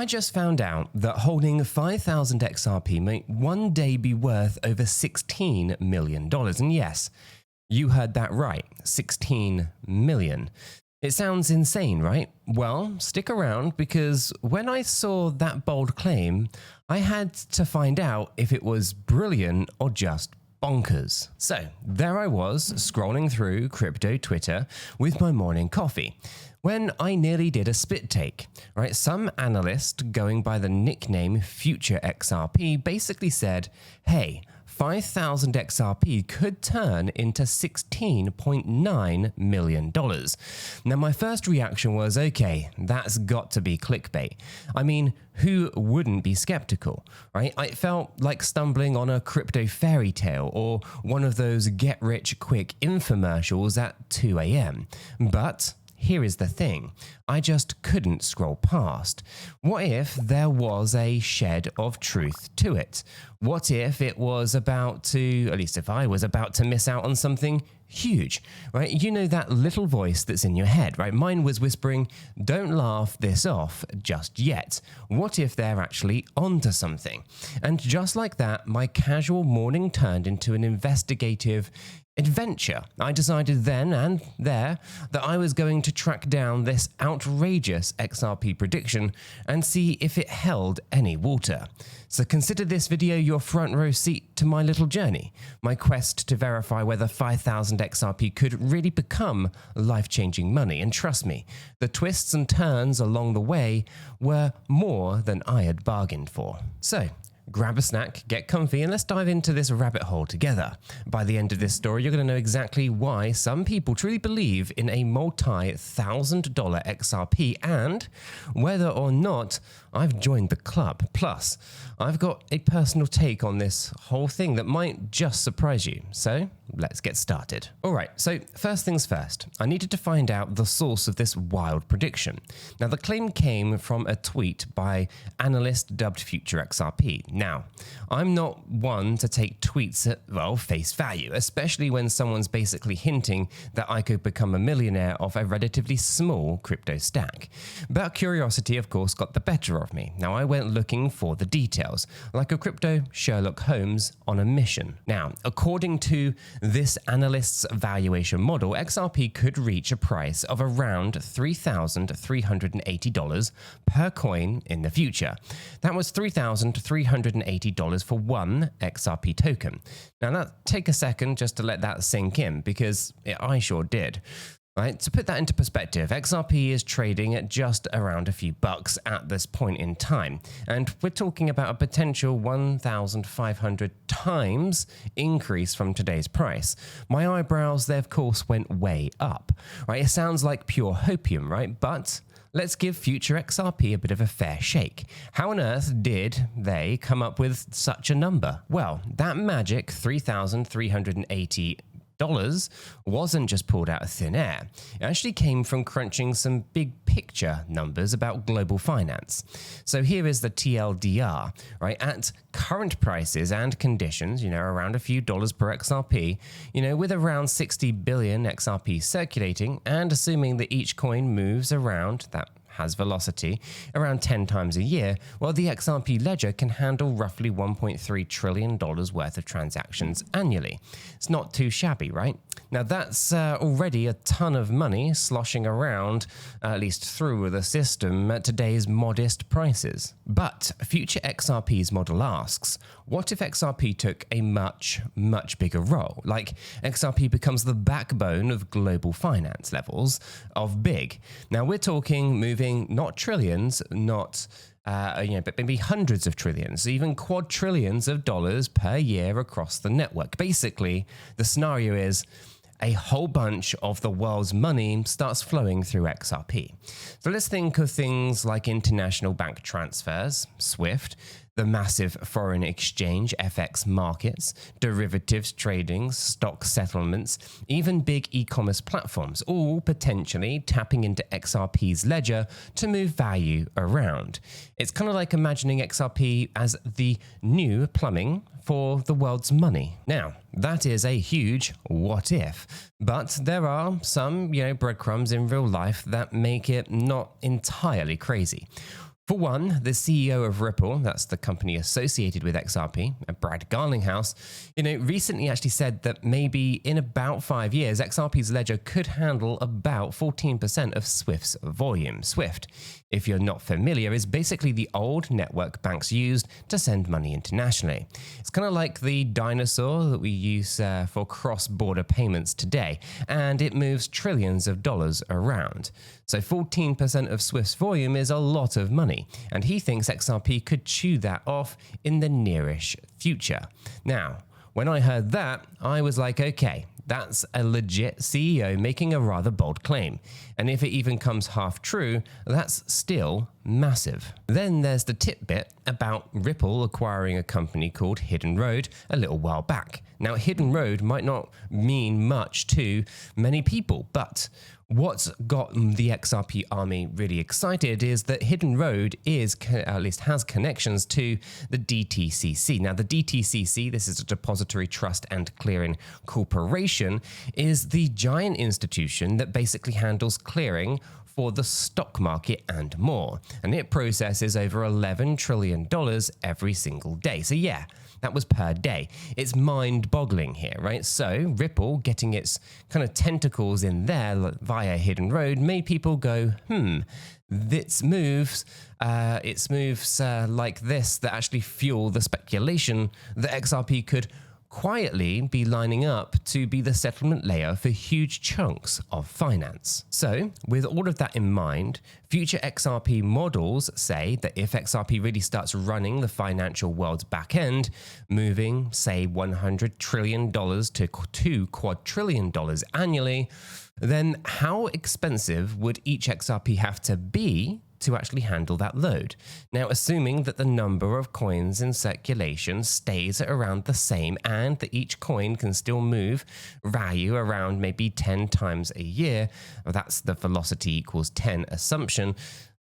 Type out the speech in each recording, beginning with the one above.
I just found out that holding 5,000 XRP may one day be worth over $16 million. And yes, you heard that right, 16 million. It sounds insane, right? Well, stick around because when I saw that bold claim, I had to find out if it was brilliant or just bonkers. So there I was scrolling through crypto Twitter with my morning coffee when I nearly did a spit take, right? Some analyst going by the nickname Future XRP basically said, hey, 5,000 XRP could turn into $16.9 million. Now, my first reaction was, okay, that's got to be clickbait. I mean, who wouldn't be skeptical, right? I felt like stumbling on a crypto fairy tale or one of those get-rich-quick infomercials at 2 a.m. But here is the thing, I just couldn't scroll past. What if there was a shed of truth to it? What if it was about to, at least if I was about to miss out on something huge, right? You know that little voice that's in your head, right? Mine was whispering, don't laugh this off just yet. What if they're actually onto something? And just like that, my casual morning turned into an investigative adventure. I decided then and there that I was going to track down this outrageous XRP prediction and see if it held any water. So consider this video your front row seat to my little journey, my quest to verify whether 5,000 XRP could really become life-changing money. And trust me, the twists and turns along the way were more than I had bargained for. So grab a snack, get comfy, and let's dive into this rabbit hole together. By the end of this story, you're going to know exactly why some people truly believe in a multi-$1,000 XRP and whether or not I've joined the club. Plus, I've got a personal take on this whole thing that might just surprise you. So let's get started. All right, so first things first, I needed to find out the source of this wild prediction. Now, the claim came from a tweet by analyst dubbed Future XRP. Now, I'm not one to take tweets at, well, face value, especially when someone's basically hinting that I could become a millionaire off a relatively small crypto stack. But curiosity, of course, got the better of me. Now, I went looking for the details, like a crypto Sherlock Holmes on a mission. Now, according to this analyst's valuation model, XRP could reach a price of around $3,380 per coin in the future. That was $3,380 for one XRP token. Now, take a second just to let that sink in, because I sure did. Right, to put that into perspective, XRP is trading at just around a few bucks at this point in time, and we're talking about a potential 1,500 times increase from today's price. My eyebrows, they of course went way up. Right, it sounds like pure hopium, right? But let's give Future XRP a bit of a fair shake. How on earth did they come up with such a number? Well, that magic $3,380 wasn't just pulled out of thin air. It actually came from crunching some big picture numbers about global finance. So here is the TLDR, right? At current prices and conditions, around a few dollars per XRP, with around 60 billion XRP circulating, and assuming that each coin moves around, that has velocity, around 10 times a year, well, the XRP ledger can handle roughly $1.3 trillion worth of transactions annually. It's not too shabby, right? Now, that's already a ton of money sloshing around, at least through the system, at today's modest prices. But Future XRP's model asks, what if XRP took a much, much bigger role? Like XRP becomes the backbone of global finance levels of big. Now, we're talking moving not trillions, but maybe hundreds of trillions, even quadrillions of dollars per year across the network. Basically, the scenario is a whole bunch of the world's money starts flowing through XRP. So let's think of things like international bank transfers, SWIFT, the massive foreign exchange FX markets, derivatives trading, stock settlements, even big e-commerce platforms, all potentially tapping into XRP's ledger to move value around. It's kind of like imagining XRP as the new plumbing for the world's money. Now, that is a huge what if, but there are some, breadcrumbs in real life that make it not entirely crazy. For one, the CEO of Ripple, that's the company associated with XRP, Brad Garlinghouse, recently actually said that maybe in about 5 years, XRP's ledger could handle about 14% of Swift's volume. Swift, if you're not familiar, is basically the old network banks used to send money internationally. It's kind of like the dinosaur that we use for cross-border payments today, and it moves trillions of dollars around. So 14% of Swift's volume is a lot of money, and he thinks XRP could chew that off in the nearish future. Now, when I heard that, I was like, okay, that's a legit CEO making a rather bold claim. And if it even comes half true, that's still massive. Then there's the tidbit about Ripple acquiring a company called Hidden Road a little while back. Now, Hidden Road might not mean much to many people, but what's got the XRP army really excited is that Hidden Road at least has connections to the DTCC. Now, the DTCC, this is a Depository Trust and Clearing Corporation, is the giant institution that basically handles clearing for the stock market and more. And it processes over $11 trillion every single day. So yeah, that was per day. It's mind-boggling here, right? So Ripple getting its kind of tentacles in there via Hidden Road made people go, it's moves like this that actually fuel the speculation that XRP could quietly be lining up to be the settlement layer for huge chunks of finance. So, with all of that in mind, future XRP models say that if XRP really starts running the financial world's back end, moving, say, $100 trillion to $2 quadrillion annually, then how expensive would each XRP have to be to actually handle that load? Now, assuming that the number of coins in circulation stays at around the same and that each coin can still move value around maybe 10 times a year, that's the velocity equals 10 assumption,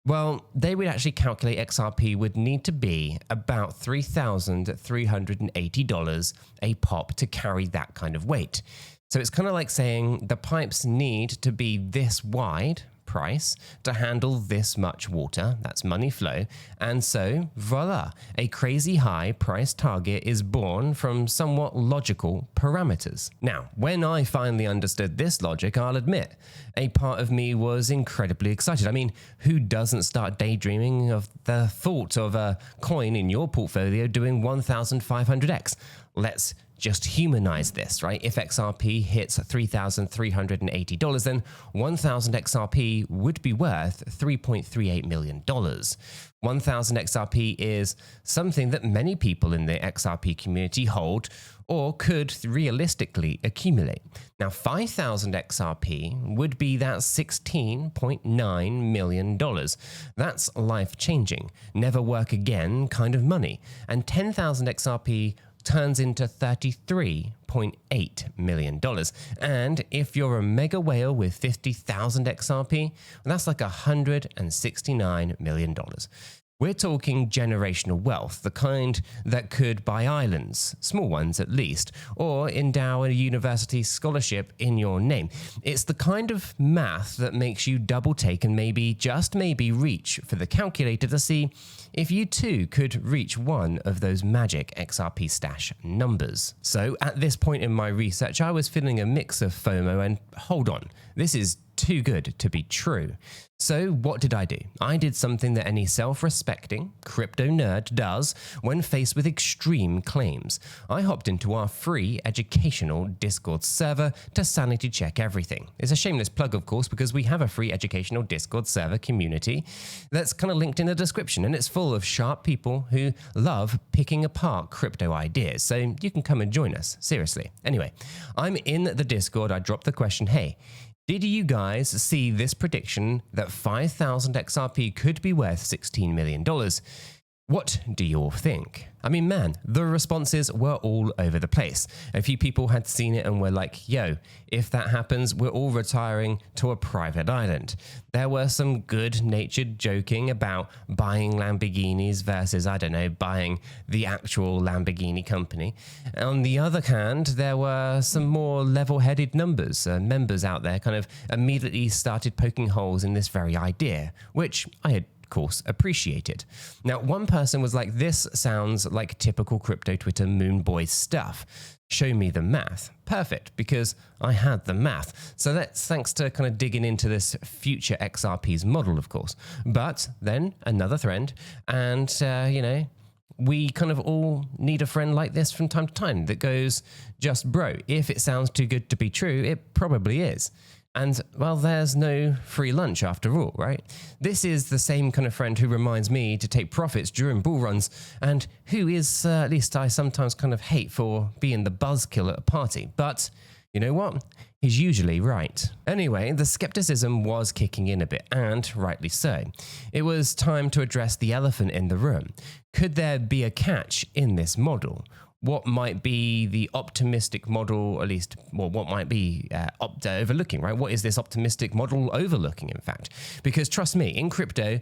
well, they would actually calculate XRP would need to be about $3,380 a pop to carry that kind of weight. So it's kind of like saying the pipes need to be this wide price to handle this much water, that's money flow, and so voila, a crazy high price target is born from somewhat logical parameters. Now, when I finally understood this logic, I'll admit, a part of me was incredibly excited. I mean, who doesn't start daydreaming of the thought of a coin in your portfolio doing 1,500x? Let's just humanize this, right? If XRP hits $3,380, then 1,000 XRP would be worth $3.38 million. 1,000 XRP is something that many people in the XRP community hold or could realistically accumulate. Now, 5,000 XRP would be that $16.9 million. That's life-changing, never work again kind of money. And 10,000 XRP turns into $33.8 million. And if you're a mega whale with 50,000 XRP, that's like $169 million. We're talking generational wealth, the kind that could buy islands, small ones at least, or endow a university scholarship in your name. It's the kind of math that makes you double take and maybe, just maybe, reach for the calculator to see if you too could reach one of those magic XRP stash numbers. So at this point in my research, I was feeling a mix of FOMO and hold on, this is too good to be true. So what did I do? I did something that any self-respecting crypto nerd does when faced with extreme claims. I hopped into our free educational Discord server to sanity check everything. It's a shameless plug, of course, because we have a free educational Discord server community that's kind of linked in the description, and it's full of sharp people who love picking apart crypto ideas. So you can come and join us, seriously. Anyway, I'm in the Discord. I dropped the question, hey, did you guys see this prediction that 5,000 XRP could be worth $16 million? What do you all think? I mean, man, the responses were all over the place. A few people had seen it and were like, yo, if that happens, we're all retiring to a private island. There were some good-natured joking about buying Lamborghinis versus, I don't know, buying the actual Lamborghini company. On the other hand, there were some more level-headed members out there kind of immediately started poking holes in this very idea, which I had course, appreciated. Now, one person was like, this sounds like typical crypto Twitter moon boy stuff. Show me the math. Perfect, because I had the math. So that's thanks to kind of digging into this future XRP's model, of course. But then another friend, and, we kind of all need a friend like this from time to time that goes, just bro, if it sounds too good to be true, it probably is. And, well, there's no free lunch after all, right? This is the same kind of friend who reminds me to take profits during bull runs, and who is, at least I sometimes kind of hate for being the buzzkill at a party. But you know what? He's usually right. Anyway, the skepticism was kicking in a bit, and rightly so. It was time to address the elephant in the room. Could there be a catch in this model? What might be the optimistic model, at least, well, what might be overlooking, right? What is this optimistic model overlooking, in fact? Because trust me, in crypto,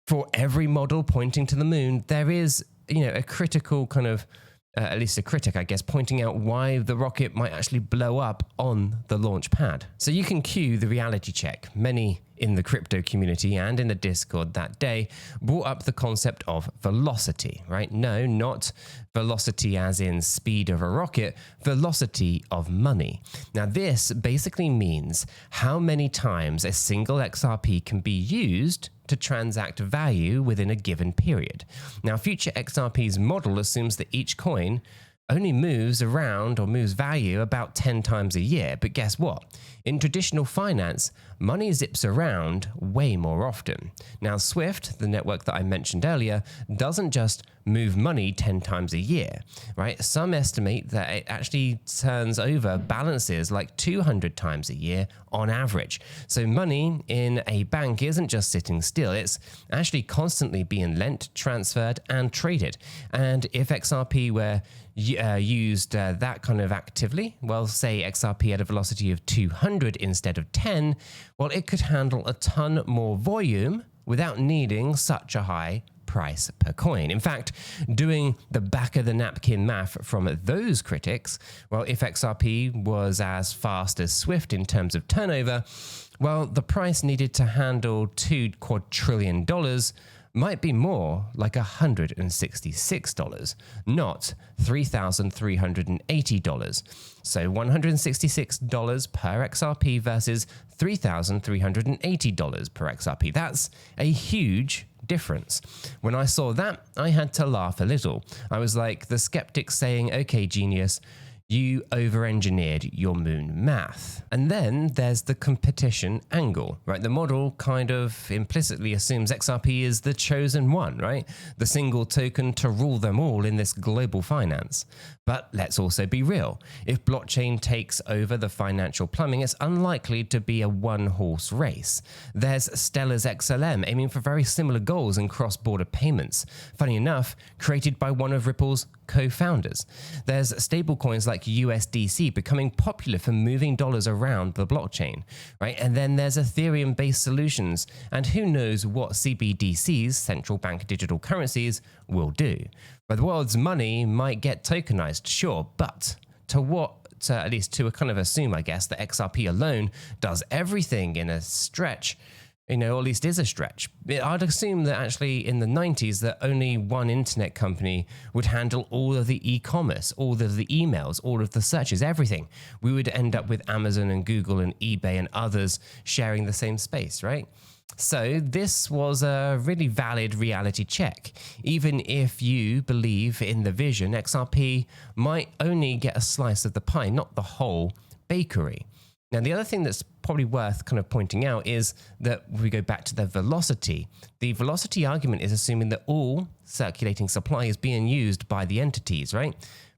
for every model pointing to the moon, there is, a critical kind of, at least a critic, I guess, pointing out why the rocket might actually blow up on the launch pad. So you can cue the reality check. Many in the crypto community and in the Discord that day brought up the concept of velocity, right? No, not velocity as in speed of a rocket, velocity of money. Now this basically means how many times a single XRP can be used to transact value within a given period. Now future XRP's model assumes that each coin only moves around or moves value about 10 times a year. But guess what? In traditional finance, money zips around way more often. Now, Swift, the network that I mentioned earlier, doesn't just move money 10 times a year, right? Some estimate that it actually turns over balances like 200 times a year on average. So money in a bank isn't just sitting still, it's actually constantly being lent, transferred, and traded. And if XRP were used that kind of actively, well, say XRP at a velocity of 200 instead of 10, well, it could handle a ton more volume without needing such a high price per coin. In fact, doing the back of the napkin math from those critics, well, if XRP was as fast as Swift in terms of turnover, well, the price needed to handle $2 quadrillion might be more like $166, not $3,380. So $166 per XRP versus $3,380 per XRP. That's a huge difference. When I saw that, I had to laugh a little. I was like the skeptic saying, okay, genius, you over-engineered your moon math. And then there's the competition angle, right? The model kind of implicitly assumes XRP is the chosen one, right? The single token to rule them all in this global finance. But let's also be real. If blockchain takes over the financial plumbing, it's unlikely to be a one-horse race. There's Stellar's XLM aiming for very similar goals in cross-border payments. Funny enough, created by one of Ripple's co-founders. There's stablecoins like USDC becoming popular for moving dollars around the blockchain, right? And then there's Ethereum-based solutions, and who knows what CBDCs, central bank digital currencies, will do. But the world's money might get tokenized, sure, but to what? At least to kind of assume, I guess, that XRP alone does everything in a stretch, or at least is a stretch. I'd assume that actually in the 90s that only one internet company would handle all of the e-commerce, all of the emails, all of the searches, everything. We would end up with Amazon and Google and eBay and others sharing the same space, right? So this was a really valid reality check. Even if you believe in the vision, XRP might only get a slice of the pie, not the whole bakery. Now, the other thing that's probably worth kind of pointing out is that we go back to the velocity. The velocity argument is assuming that all circulating supply is being used by the entities, right?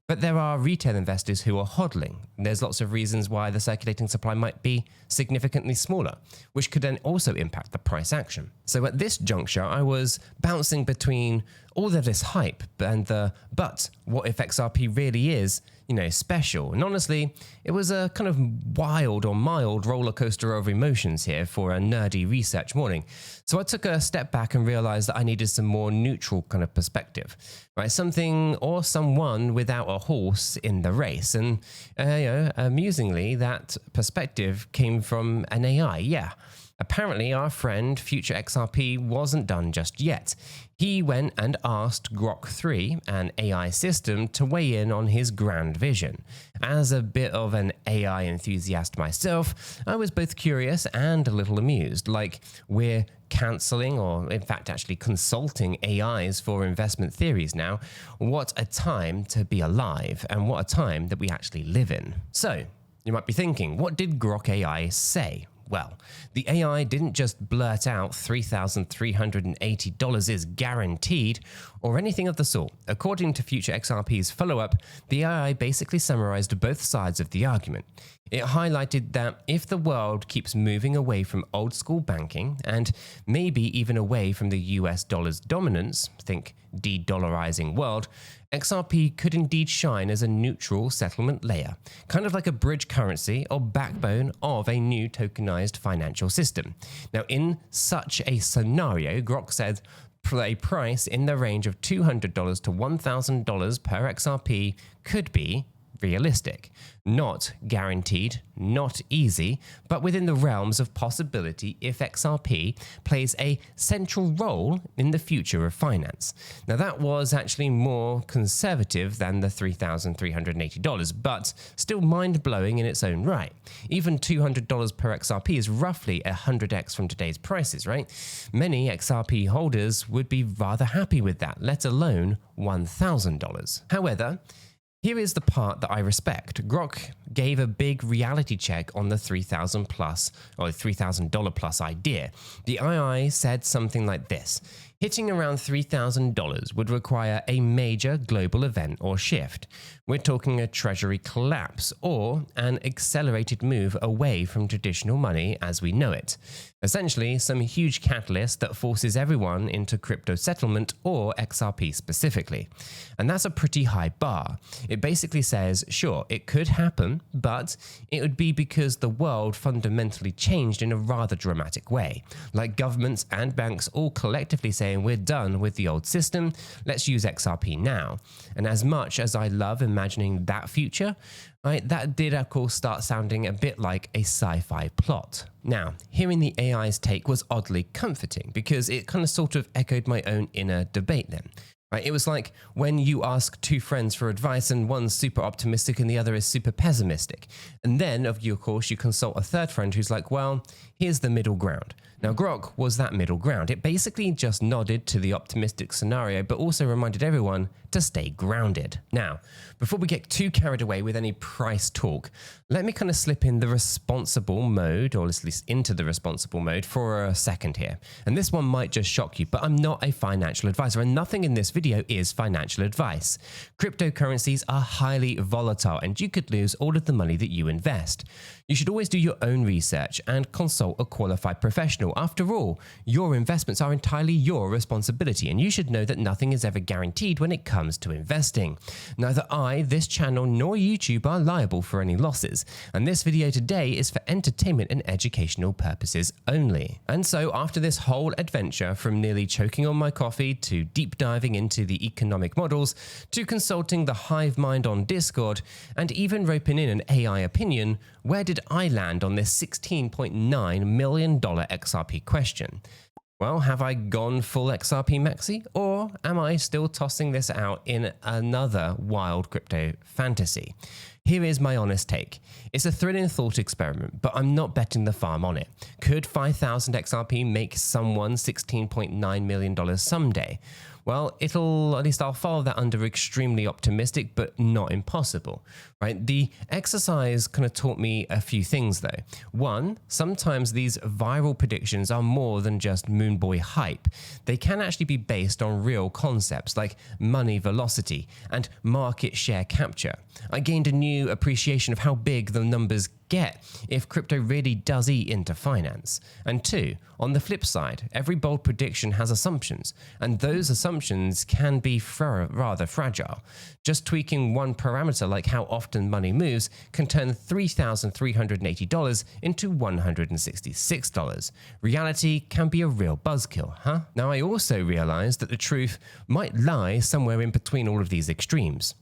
But there are retail investors who are hodling. There's lots of reasons why the circulating supply might be significantly smaller, which could then also impact the price action. So at this juncture, I was bouncing between all of this hype and but what if XRP really is, special? And honestly, it was a kind of wild or mild roller coaster of emotions here for a nerdy research morning. So I took a step back and realized that I needed some more neutral kind of perspective, right? Something or someone without a horse in the race. And, amusingly, that perspective came from an AI. Yeah. Apparently, our friend Future XRP wasn't done just yet. He went and asked Grok 3, an AI system, to weigh in on his grand vision. As a bit of an AI enthusiast myself, I was both curious and a little amused. Like, we're cancelling, or in fact actually consulting AIs for investment theories now. What a time to be alive, and what a time that we actually live in. So, you might be thinking, what did Grok AI say? Well, the AI didn't just blurt out $3,380 is guaranteed or anything of the sort. According to Future XRP's follow-up, the AI basically summarized both sides of the argument. It highlighted that if the world keeps moving away from old school banking and maybe even away from the US dollar's dominance, think de-dollarizing world, XRP could indeed shine as a neutral settlement layer, kind of like a bridge currency or backbone of a new tokenized financial system. Now, in such a scenario, Grok said a price in the range of $200 to $1,000 per XRP could be realistic. Not guaranteed, not easy, but within the realms of possibility if XRP plays a central role in the future of finance. Now that was actually more conservative than the $3,380, but still mind-blowing in its own right. Even $200 per XRP is roughly 100x from today's prices, right? Many XRP holders would be rather happy with that, let alone $1,000. However, here is the part that I respect. Grok gave a big reality check on the $3,000 plus or $3,000 plus idea. The AI said something like this: hitting around $3,000 would require a major global event or shift. We're talking a treasury collapse or an accelerated move away from traditional money as we know it. Essentially, some huge catalyst that forces everyone into crypto settlement or XRP specifically. And that's a pretty high bar. It basically says, sure, it could happen, but it would be because the world fundamentally changed in a rather dramatic way. Like governments and banks all collectively saying, we're done with the old system, let's use XRP now. And as much as I love imagining that future, right, that did of course start sounding a bit like a sci-fi plot. Now, hearing the AI's take was oddly comforting because it kind of sort of echoed my own inner debate then. Right? It was like when you ask two friends for advice and one's super optimistic and the other is super pessimistic. And then, of course, you consult a third friend who's like, well, here's the middle ground. Now, Grok was that middle ground. It basically just nodded to the optimistic scenario, but also reminded everyone to stay grounded. Now, before we get too carried away with any price talk, let me kind of slip in the responsible mode, or at least into the responsible mode for a second here. And this one might just shock you, but I'm not a financial advisor, and nothing in this video is financial advice. Cryptocurrencies are highly volatile, and you could lose all of the money that you invest. You should always do your own research and consult a qualified professional. After all, your investments are entirely your responsibility, and you should know that nothing is ever guaranteed when it comes to investing. Neither I, this channel, nor YouTube are liable for any losses, and this video today is for entertainment and educational purposes only. And so after this whole adventure, from nearly choking on my coffee to deep diving into the economic models to consulting the hive mind on Discord and even roping in an AI opinion, where did I land on this $16.9 million XRP question? Well, have I gone full XRP maxi, or am I still tossing this out in another wild crypto fantasy? Here is my honest take. It's a thrilling thought experiment, but I'm not betting the farm on it. Could 5,000 XRP make someone $16.9 million someday? Well, at least I'll follow that under extremely optimistic, but not impossible, right? The exercise kind of taught me a few things though. One, sometimes these viral predictions are more than just moonboy hype. They can actually be based on real concepts like money velocity and market share capture. I gained a new appreciation of how big the numbers get if crypto really does eat into finance. And two, on the flip side, every bold prediction has assumptions, and those assumptions can be rather fragile. Just tweaking one parameter like how often money moves can turn $3,380 into $166. Reality can be a real buzzkill, huh? Now, I also realized that the truth might lie somewhere in between all of these extremes.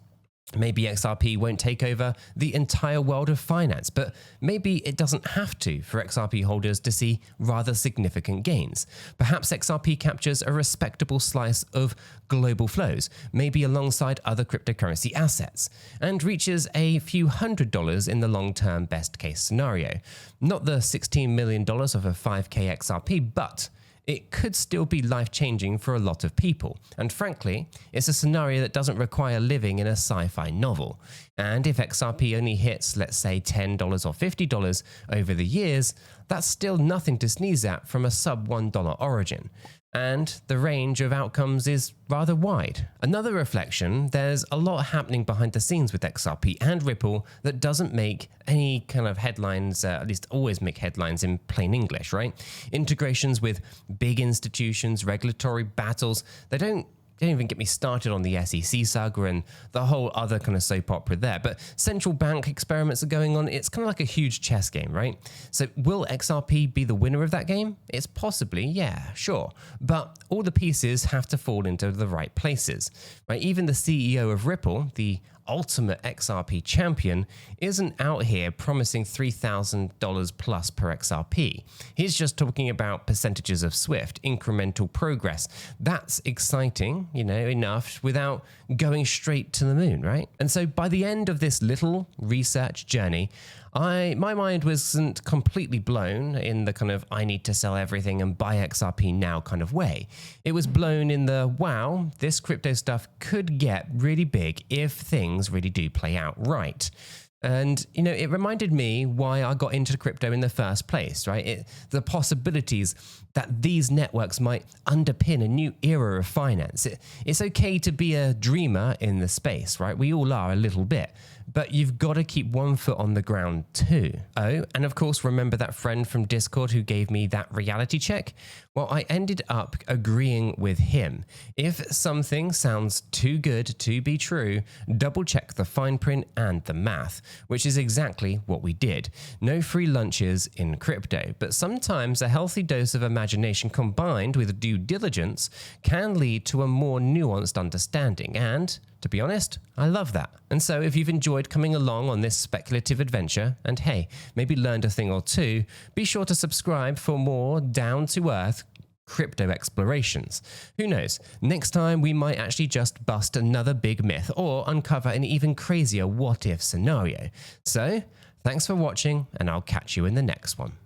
Maybe XRP won't take over the entire world of finance, but maybe it doesn't have to for XRP holders to see rather significant gains. Perhaps XRP captures a respectable slice of global flows, maybe alongside other cryptocurrency assets, and reaches a few $100s in the long-term best-case scenario. Not the $16 million of a 5K XRP, but it could still be life-changing for a lot of people. And frankly, it's a scenario that doesn't require living in a sci-fi novel. And if XRP only hits, let's say, $10 or $50 over the years, that's still nothing to sneeze at from a sub $1 origin. And the range of outcomes is rather wide. Another reflection, there's a lot happening behind the scenes with XRP and Ripple that doesn't make any kind of headlines, at least always make headlines in plain English, right? Integrations with big institutions, regulatory battles, they don't even get me started on the SEC saga and the whole other kind of soap opera there. But central bank experiments are going on. It's kind of like a huge chess game, right? So will XRP be the winner of that game? It's possibly, yeah, sure. But all the pieces have to fall into the right places, right? Even the CEO of Ripple, the ultimate XRP champion, isn't out here promising $3,000 plus per XRP. He's just talking about percentages of Swift, incremental progress. That's exciting, enough without going straight to the moon, right? And so by the end of this little research journey, my mind wasn't completely blown in the kind of I need to sell everything and buy XRP now kind of way. It was blown in the wow, this crypto stuff could get really big if things really do play out right. And, it reminded me why I got into crypto in the first place, right? The possibilities that these networks might underpin a new era of finance. It's okay to be a dreamer in the space, right? We all are a little bit. But you've got to keep one foot on the ground too. Oh, and of course, remember that friend from Discord who gave me that reality check? Well, I ended up agreeing with him. If something sounds too good to be true, double check the fine print and the math, which is exactly what we did. No free lunches in crypto, but sometimes a healthy dose of imagination combined with due diligence can lead to a more nuanced understanding. And to be honest, I love that. And so if you've enjoyed coming along on this speculative adventure, and hey, maybe learned a thing or two, be sure to subscribe for more down-to-earth crypto explorations. Who knows, next time we might actually just bust another big myth or uncover an even crazier what-if scenario. So, thanks for watching, and I'll catch you in the next one.